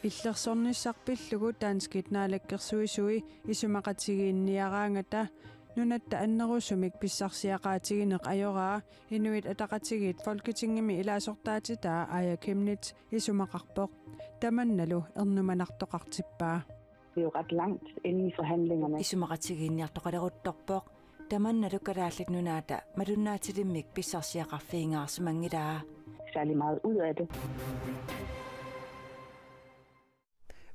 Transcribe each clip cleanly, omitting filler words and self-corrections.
Illersornissarpillugu taanskit naalakkersuisui isumaqatigiinniaraangata nunatta annerusumik pissarsiaqaatigineq ajoraa inuit ataqatigit folketingimi ilaasortaatitaa Aya Chemnitz isumaqarpoq tamannalu ernumanartoqartippaa. Det er jo ret langt inde i forhandlingerne. Isumaqatigiinniartoqalerutorpoq tamannalu kalaallit nunaata malunnaatilimmik pissarsiaqarfiingaarsumangidaa. Særlig meget ud af det.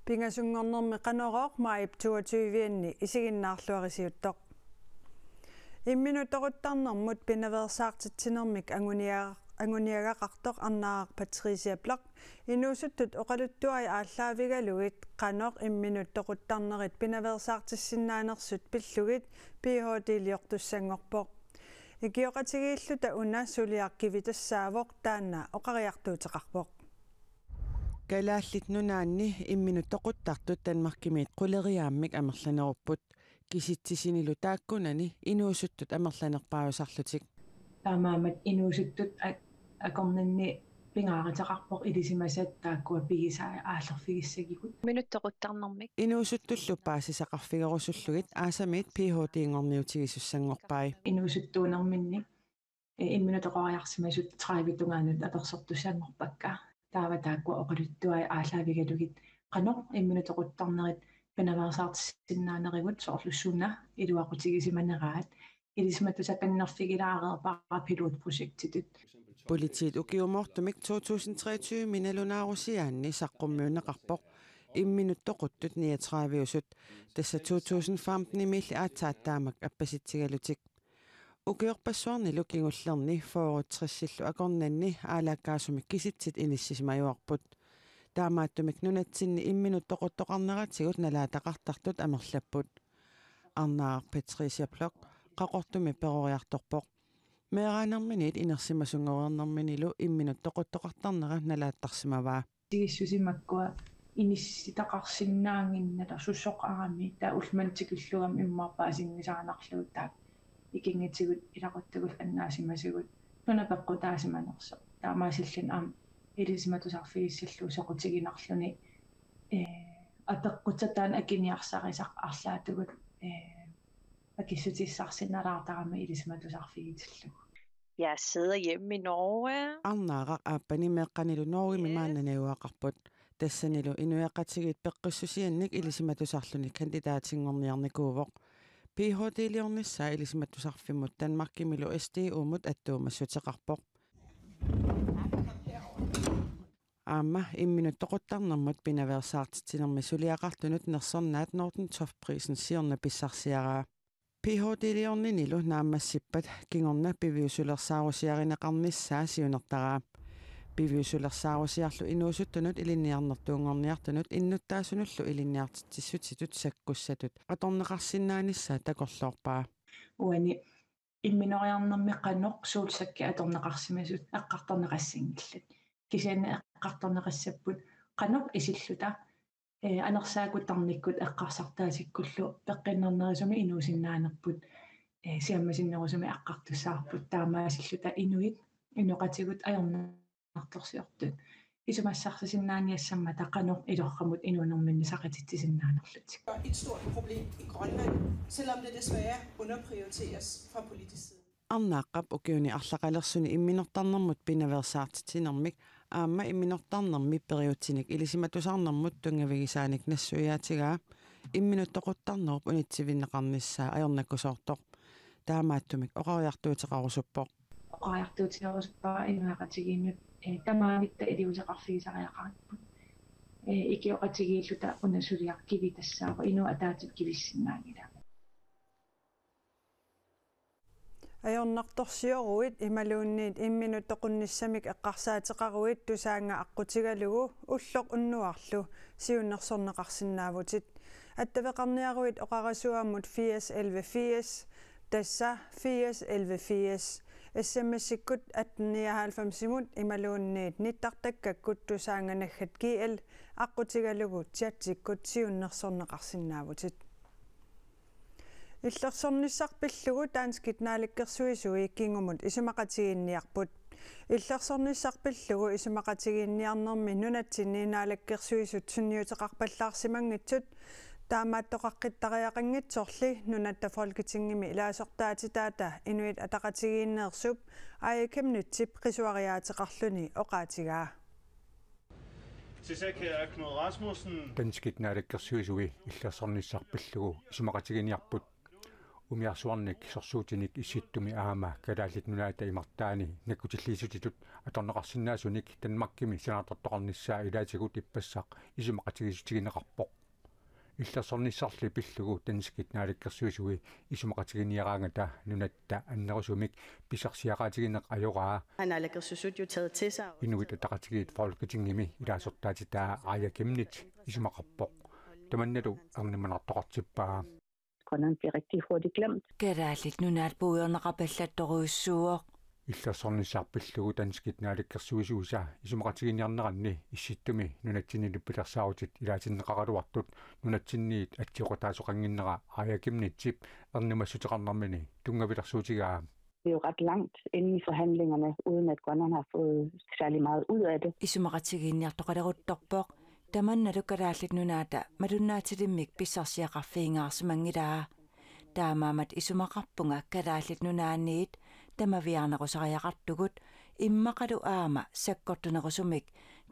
Pingasungornermi qanoroq maip 22-inni isiginnaarluarisiuttoq. Imminutoruttarnermut pinaversaartitsinermik anguniagaqartoq arnaaq Patricia Block inuusuttut oqaluttuai aallaavigallugit qanoq imminutoruttarnerit pinaversaartissinaanersut pillugit PhD-liortussangorpoq. Ikioqatigiilluta una suliarkivitassaawoq taanna oqariartuuteqarpoq. Kalaallit nunaanni imminutoquttartut tanmarkimiit quleriaammik amerlanerupput kisitsisinilu taakkunani inuusuttut amerlanerpaajusarlutik taamaamat inuusuttut akornanni pingaariteqarpoq ilisimasat taakkua pigisaa aallerfigissagikut minuttoquttarnermik inuusuttullupaasisaqarfigerusullugit aasamit PhD-ngorniutigissussangorpai inuusuttuunerminni imminutoqoriarsimasut 30 tungaanut apersortussangorpakka taava taakkua oqaluttuai aallaavигалугит qanoq imminutoquttarnerit pinaversaartissinnaanerigut soorlussunna iluaqutigisimanneraat ilismattusaqannerfigilaareerpara pilotprojektitut Politiet ukiumortumik 2023 minalunaarusiaanni saqqummiunneqarpoq imminuttoquttut 39-usut tassa 2015 imilli aatsaattaamak appasitsigalutik ukiorpassuarnilu kingullerni foorutrissillu akornanni aalaakkaasumik kisitsit inissisimajorput taamaattumik nunatsinni imminuttoquttoqarneratigut nalaataqartartut amerlapput arnaaq Patricia Block qaqortumi peroriartorpoq meeraanerminit inersimasungoriarnerminilu imminuttoquttoqartarnera nalaattarsimavaa tigissusimakkua inissitaqarsinnaanginnala sussoqarami taa ulmantikillugam immaarpaasingisaanarlugut taa ikingitigut ilaquttagut annaasimasigut nunapeqqutaasimanerso taamaasillan am ilismatusarfigissalluu soqutiginarluni apeqqutataan akiniarsarisaq arlaatugut akissutissarsinnalaartarama ilismatusarfigitillugu. Jeg sidder hjemme i Norge. Arnaaqaq aappani meeqqanilu Norge maannanajuaqarput tassanilu inuaqatigit peqqissusiannik ilisimatusarluni kandidaatingorniarnikuuvoq PhD-liornissaa ilisimatusarfimut Danmarkimilu SDU-mut attuumassutеқарpoq Aamma imminuttoquttarnermut pinaversaartitinermi suliaqartunut nersornaat Nordentoft-prisen siorna pissarsiaraa PhD-liorninilu naammassippat kingorna piviusulersaarusiarineqarnissaa siunertaraa piviusulersaarusiarlu inuusuttunut ilinniarnertuungorniartunut innuttaasunullu ilinniartitsissutitut sakkussatut atorneqarsinnaanissaa takorloorpaa uani imminoriarnermi qanoq suulsakki atorneqarsimasut eqqartorneqassingillat kisianna eqqartorneqassapput qanoq isilluta anersaakuttarnikkut eqqarsartaasikkullu peqqinnernerisumi inuusinnaanerput siammasinnerusumi eqqartussaarput taamaasilluta inuit inuqatigut ajornartorsiortut isumassarsisinnaaniassamma taqanoq ilorramut inuunerminni saqatitsinnaanerlutik. Et stort problem i Grønland, selvom det desværre underprioriteres fra politisk side. Arnaaqap ukiuni arlaqalersuni imminortarnermut pinaversaartitinermik aamma imminortarnermi periutinik ilisimatusarnermut tungavigisaanik nassuiaatigaa imminuttoquttarnerup unitsivinneqarnissaa ajornakkusoortoq taamaattumik oqariartuuteqarusuppoq oqariartuuteqarusuppaa inuaqatigiinnut tamaavitta iliuseqarfigisariaqariput ikioqatigiilluta unasuliarkivitassaaqu inu ataatit kivissinnaangila ajornartorsioruit imaluunniit imminuttoqunnissamik eqqarsaateqaruit tusaanga aqqutigalugu ulloq unnuarlu siunnersorneqarsinnaavutit attaveqarniaruit oqarasuammut 8011 tassa 8011 SMS-ikkut 1899 imaluunniit nittartakkakkut tusaanganaggat GL aqqutigalugu chat-ikkut siunnersorneqarsinnaavutit Illersornissarpillugu taanskit naalikkersuisui kingumut isumaqatigiinniarput иллерсорнissarpillugu isumaqatigiinniarnermi nunatsinniinaalakkersuisut sunniuteqarpallaarsimangitsut таамааттоқаққиттариақангитсорли нунатта folketingimi илаасортаатитаата инуит атақатигииннеерсуп аякемнутсип қисуариаатеқарлуни оқаатигаа Сисакэ Кnud Rasmussen Danskit naalakkersuisugi иллерсорнissarpillugu isumaqatigiiniarput умиарсуарник сорсуутиник исситтуми аама калааллит нунаата имартаани наккутиллиисутитут аторнеқарсинаасуник танмаккими сенаатортоқарниссаа илаатигут иппассақ исумақатигисутигинеқарпоқ иллерсорниссарли пиллугу танскит нaalakkersuisugi исумақатигиниараангата нунатта аннерусумик писарсиақаатигинеқ ajorаа нaalakkersusut jo taget til sig inuit атақатигиит folketingimi илаасортаатитаа аякемнит исумақарпоқ таманналу арниманартоқартиппаа Grønland bliver rigtig hurtigt glemt. Keraallit nunaat puuyornaqapallattoruissuuq иллерсорнissarpillugu tanskit naalakkersuisuusa isumaqatigiiniarneranni issittumi nunatsinilippilersaarutit ilaatinnеқаралуартут nunatsinniit атсиоқатаасоқангиннера аякимнитсип эрнимассутеқарнармини тунгавилерсуутигаа. Det er jo ret langt inde i forhandlingerne, uden at Grønland har fået særlig meget ud af det. Isumaqatigiinniartoqaleruttorpoq таманналуккалааллит нунаата малуннаатилиммик писсарсиақарфиингаарсимангилаа таамаамат исумақарпунга калааллит нунааниит тамавиарнерусариақартугут иммақалу аама саккортунерусумик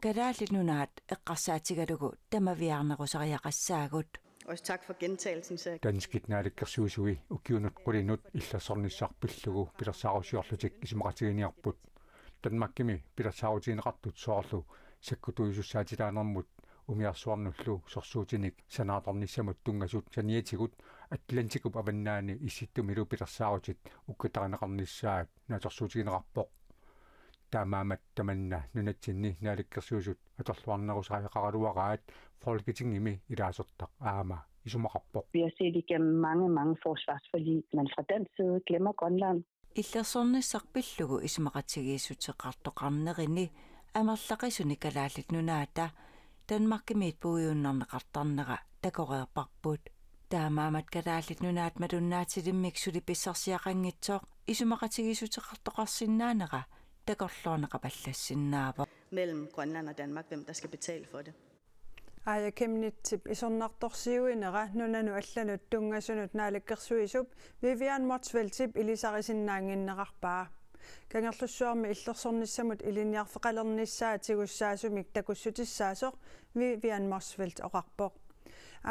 калааллит нунаат эққарсаатигалугу тамавиарнерусариақассаагут. Også tak for gentagelsen, så. Danskit naalakkersuisugi ukiunut qulinut иллерсорнissarpillugu pilersaarusiorlutik isumaqatigiiniarput Danmarkimi pilersaaruutiineqartut soorlu sakkutuisussaatilaanермут умиарсуарнуллу сорсуутиник санааторнissamут тунгасут саниатигут атлантикуп аваннаани исситтумилу пилерсаарутит уккатаринеқарниссаат нааторсуутигинеқарпоқ таамаамат таманна нунатсинни нaalakkersuusut аторлуарнерусариақаралуараат folketingimi илаасортақ аама исумақарпоқ. Vi har set igennem mange forsvarsforlig, men fra den side glemmer Grønland. иллерсорнissarpillugu isumaqatigiissutseqartoqarnerini амерлақисуни калааллит нунаата Danmarkimiit puuyuunnarneqartarnera такореерпарпут таамаамат калааллит нунаат малуннаатилиммиксули писсарсиақангитсооқ исумақатигисутеқартоқарсинаанера такорлуарнеқапаллассиннаава mellem Grønland og Danmark, hvem der skal betale for det. аякемнитсип исорнарторсиуинера нунану алланут тунгассунут naalakkersuisup Vivian Motzfeldtip илисарисиннаангиннеқарпаа кангерлуссуарми иллерсорнissamут илиниарфеқалернissaатигуссаасумик такуссутиссаасоқ Vivian Motzfeldt оқарпоқ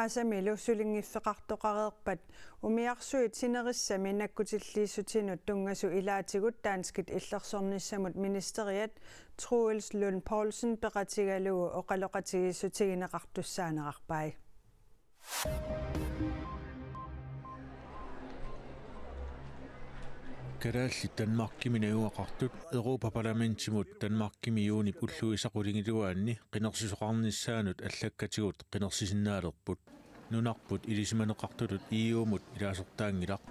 аасамилу сулингиффеқартоқареерпат умиарсуит синериссами наккутиллииссутинут тунгасу илаатигут таанскит иллерсорнissamут министериат Troels Lund Poulsen пеқатигалугу оқалоқатигиссутигинеқартуссаанеқарпай Kadaалли Danmarkimi наюақартут Европапарламентимут Danmarkimi юунип уллуисақулингилуаанни қинерсисоқарнissaанут аллаккатигут қинерсисиннаалерпут нунарпут илисиманеқартулут ииумут илаасортаангилақ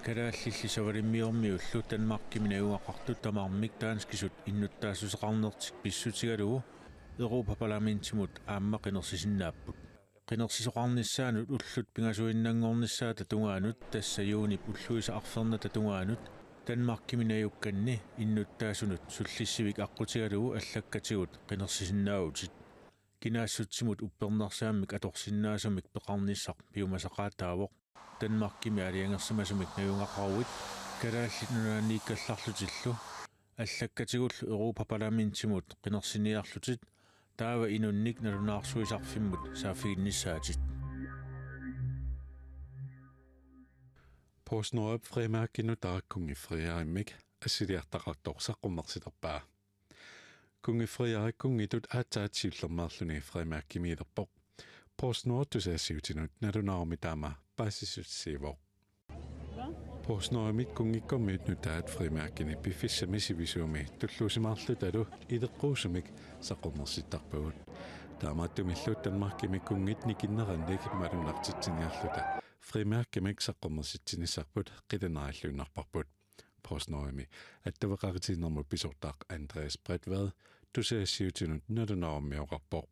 кадааллилли савалиммиормиуллу Danmarkimi наюақартут тамаармик таанскисут иннуттаассусеқарнертик писсутигалугу Европапарламентимут аамма қинерсисиннааппут қинерсисоқарнissaанут уллут пингасуиннангорнissaата тунгаанут тасса юунип уллуисаақферната тунгаанут Danmarkimi наюкканни иннуттаасунут суллиссивик аққутигалугу аллаккатигут қинерсисиннаавутит кинаассутсимут уппернерсааммик аторсиннаасумик пеқарниссақ пиумасақаатаавоқ Danmarkimi алиангерсимасумик наюнгақаруит калааллит нунааннииккалларлутиллу аллаккатигуллу Европапарламентимут қинерсиниарлутит таава инунник налунаарсуисарфиммут саафигиннissaатит Postnord frimærkinu tarakkungi friarimik asiliartaqartorsaqqumersilerpaa kungi friarikkungitut aataatsillermaarluni frimærkimiilerpoq Postnord tusaasiutinut nalunaarmi taama paasisutsiivoq Postnordmit kungikkormiut nutaat frimærkini piffissamisivisumi tulluusimaarlut alu ideqquusumik saqqumersittarpagut taamaattumillut Danmarkimi kungit nikinnerannik malunartitsingiarluta frimærkimik saqqumersitsinissarput qilanaralluunarparput Postnordmi attavaqaritiinermu pisortaaq Andreas Bredvad tusaasiutinut nalunaarmioqarpoq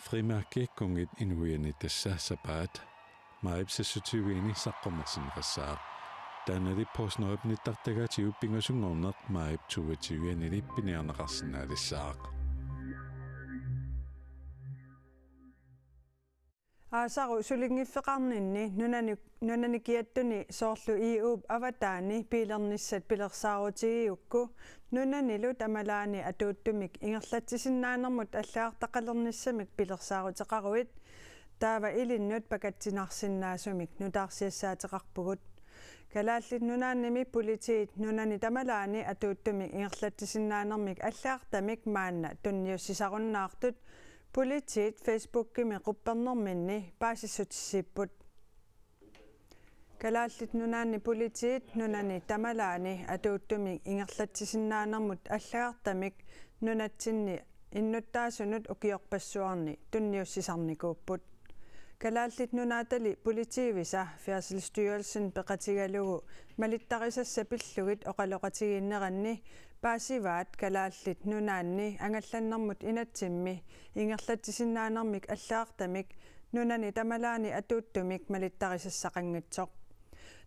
frimærkikkungit inuiani tassa sapaat maipsassutuviini saqqummersinerassaa таанали поснерипниттартагатигу пингасунгорнеқ маип тугатигуани пиниарнеқарсинаалиссаақ Aasaru sulingiffeqarninni nunani kiattuni soorlu iup avataani piilernissat pilersaarutigiyukku nunanilu tamalaani atuuttumik ingerlatsisinnaanarmut allaartaqalernissamik pilersaaruteqaruit taava ilinnut pakatsinarsinnaasumik nutaarsiassaateqarpugut kalaallit nunaannimi politiit nunani tamalaani atuuttumik ingerlatsisinnaanarmik allaartamik maanna tunniussisarunnaartut Politiet Facebook-kimi quppernerminni paasissutissipput kalaallit nunaanni politiet nunani tamalaani atuuttumik ingerlatsisinnaanarmut allaartamik nunatsinni innuttaasunut ukiorpassuarni tunniussisarnikuupput kalaallit nunaatali politiivisa Færdselsstyrelsen peqatigalugu malittarisassa pillugit oqaloqatigiinneranni paasivaat kalaallit nunaanni angallannarmut inatsimmi ingerlatsisinnaanarmik allaartamik nunani tamalaani atuuttumik malittarisasaqanngitsoq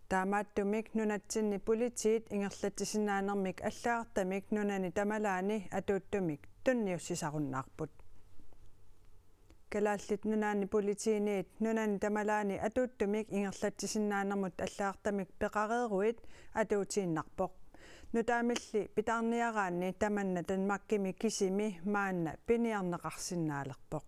taamaattumik nunatsinni politiit ingerlatsisinnaanarmik allaartamik nunani tamalaani atuuttumik tunniussisarunnaarput kalaallit nunaanni politiiniit nunani tamalaani atuuttumik ingerlatsisinnaanarmut allaartamik peqareeruit atuutiinnarpoq nutaamilli pitaarniaraanni tamanna Danmarkimi kisimi maanna piniarneqarsinnaalerpoq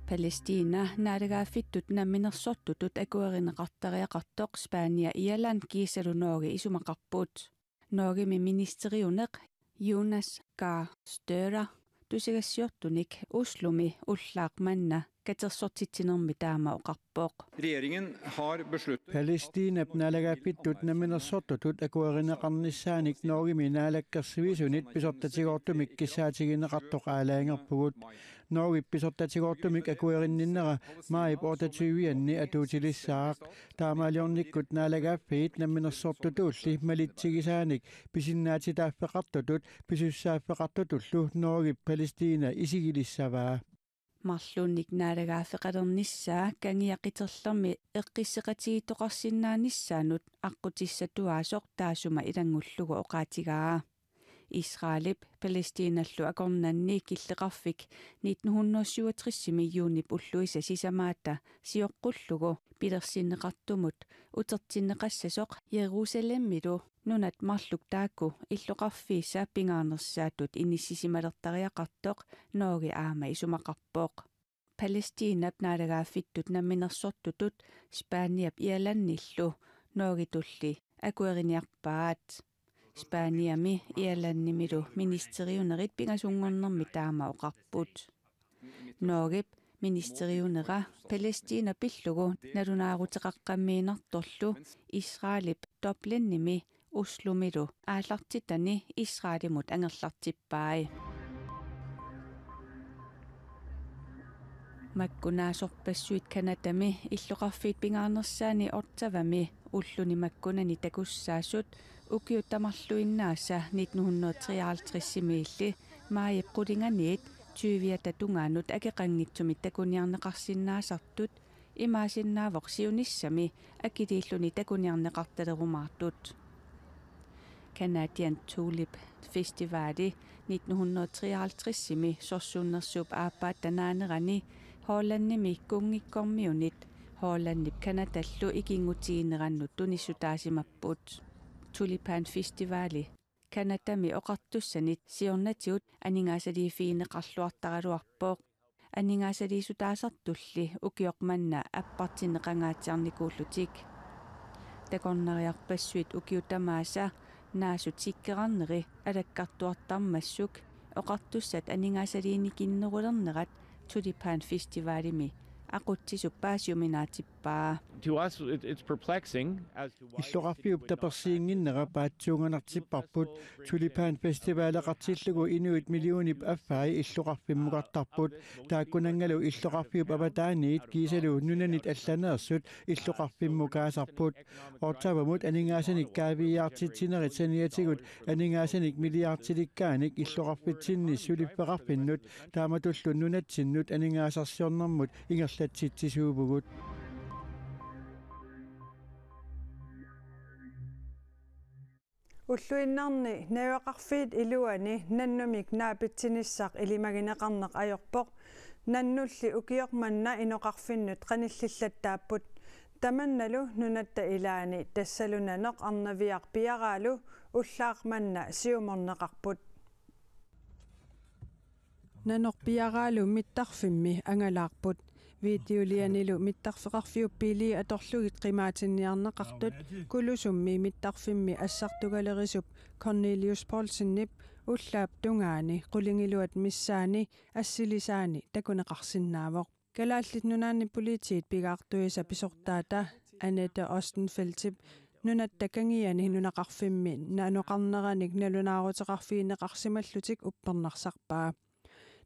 Palestina naarigaafittut namminersortutut akuerineqartariaqartoq Spania Irland kiisalunoogi isumaqarput noogimi ministeriuneq Jonas Gahr Støre tusigassiortunik uslumi ullaaqmanna katersortitsinermi taama oqarpoq Regeringen har besluttet Palestina naalagaapittut naminersortutut akuerineqarnissaanik noogimi naalakkersivisunit pisortatigortumik kissaatigineqartoq aalaangerpugut noogi pisortatigortumik akuerinninnera maip 28 atuutilissaaq taamaaliornikkut naalagaaffiit naminersortutulli malitsigisaanik pisinnaatitaaffeqartutut pisussaaffeqartutullu noogi Palestina isigilissavaa Marlunnik naaragaafeqalernissaa kangiaqiterlermi eqqisseqatigitoqarsinnaannissaanut aqqutissatuaasoq taasuma ilangullugu oqaatigaa Israelip Palestinallu akornanni killeqarfik 1967 juunip ulluisa sisamaata sioqqullugu pilersinneqartumut utertinneqassasoq Jerusalemmilu nunat marluk taakku illoqarfiissa pingaarnersaatut inississimalertariaqartoq noogi aama isumaqarpoq Palestinap naalagaafittut namminersortutut Spaniap Irlannillu noogitulli akueriniarpaat Spaniami Irlannimilu ministeriunerit pingasungornermi taama oqarput noogip ministeriunera Palestina pillugu nalunaaruteqaqqammiinartorlu Israelip Dublinnimi uslumilu aallartitani Israelimut angerlartippai makkunaasorpassuit kanatami illoqarfiit pingaarnersaani ortavami ulluni makkunani takussaassut ukiuttamarluinnaassa 1953 maayip qulinganiit tyyviata tungaanut akeqanngitsumi takuniarneqarsinnaasartut imaasinnaavoq siunissami akiliilluni takuniarneqartalerumaartut Canadian Tulip Festivali 1953 sorsuunnersuup aappaat tanaanerani Hollannimi kungikkormiunit Hollannip Kanadallu ikingutiinerannut tunissutaasimapput Tulipan Festivali Kanadami oqartussanit siornatiut aningaasaliifiineqarluartaraluarpooq aningaasaliisutaasartulli ukioqmanna appartinneqangaatiarnikuullutik takornariarpassuit ukiutamaasa naasut sikkerarneri alakkartuartarmassuk oqartussat aningaasaliinikinnerulernerat Tulipan Festivalimi aqutsisuppaasiuminaatippaa To us it's perplexing as to why illoqarfiup tapersiinginnera paatsuunganartipparput Tulipan Festivalaqartillugu inuit millionip affai illoqarfimmuqartarput taakkunangalu illoqarfiup avataaniit kiisalu nunanit allaneersut illoqarfimmukaasarput ortavamut aningasanik kaaviyaartitsinerit saniatigut aningasanik miliartilikkaanik illoqarfitsinni suliffeqarfinnut taamatullu nunatsinnut aningaasarsiornermut ingerlatsitsisuupugut уллуиннарни навеқарфиит илуани наннумик наапитсинissaq илимагинеқарнеқ ajorpoq наннулли укиорманна иноқарфиннут қаниллиллаттааппут таманналу нунатта илаани тассалунанеқ арнавиақ пиараалу уллаақманна сиуморнеқарпут нанеқ пиараалу миттарфимми ангалаарпут видеолианилу миттарфеқарфиуппили аторлугит қимаатинниарнеқартут кулусумми миттарфимми ассартугалерисуп Cornelius Paulsenнип уллаап тунгаани қулингилуат миссаани ассилисаани такунеқарсиннаавоқ калааллит нунаанни политиит пигаартуиса писортаата Annette Ostenfeldt нунатта кангиани нунақарфимми наноқарнераник налунаарутеқарфиинеқарсималлутик уппернарсарпаа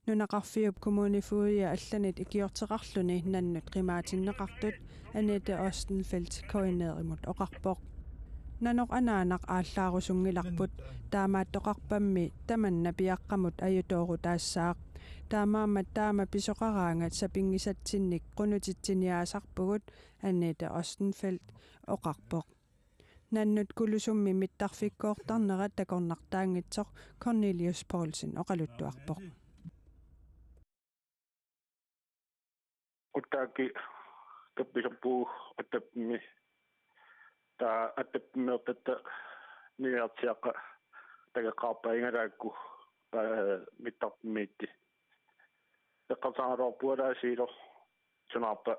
нунақарфиуп коммунифуия алланит икиортеқарлуни наннут қимаатиннеқартут Annette Ostenfeldt коинееримут оқарпоқ наноқ анаанақ ааллаарусунгиларпут таамааттоқарпамми таманна пиаққамут аютоору таассаақ таамаамат таама писоқараангат сапингисатсинник қунутитсиниаасарпугут Annette Ostenfeldt оқарпоқ наннут кулусумми миттарфиккоортарнера такорнартаангитсоқ Cornelius Paulsen оқалуттуарпоқ Uttaki toppisapuu atapmi ta atapmertatta niartiaqa tagaqaappaingalaakku pa mittarmiitti teqqarsaarorpualaasiilo sunaarpa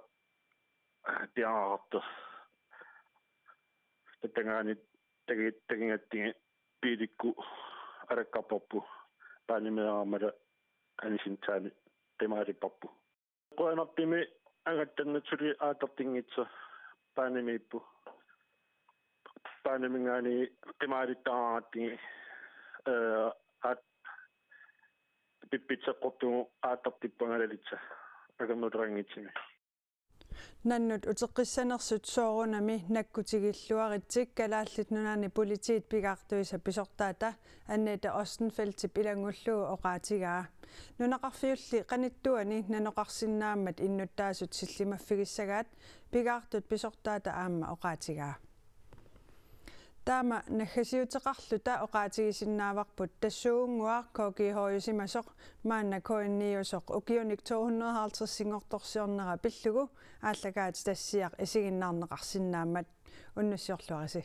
tiaarartu tatangaani tagingattingi piilikku arakkarporpu paanimeeraamala anisintaani qimaaripparpu qoanarpimi angattannatuli aatartingitsa paanimiippu paanimingaani qimaarittaaraattingi pippitseqqortugu aatartippangalalitsa agammuterangitsimi наннут утеққиссанерсут соорунами наккутигиллуаритсик калааллит нунаани политиит пигаартуиса писортаата Annette Ostenfeldt илангуллуу оqaатигаа нунақарфиулли қаниттуани наноқарсиннааммат иннуттаасут силлимаффигиссагаат пигаартут писортаата аама оqaатигаа таама нахасиутеқарлута оqaатигисиннааварпут тассуунгуаа коокихоюсимасоқ маанна коинниусоқ укиуник 250 сингорторсиорнера пиллугу ааллагаати тассиақ исигиннаарнеқарсиннаамат уннуссиорлуариси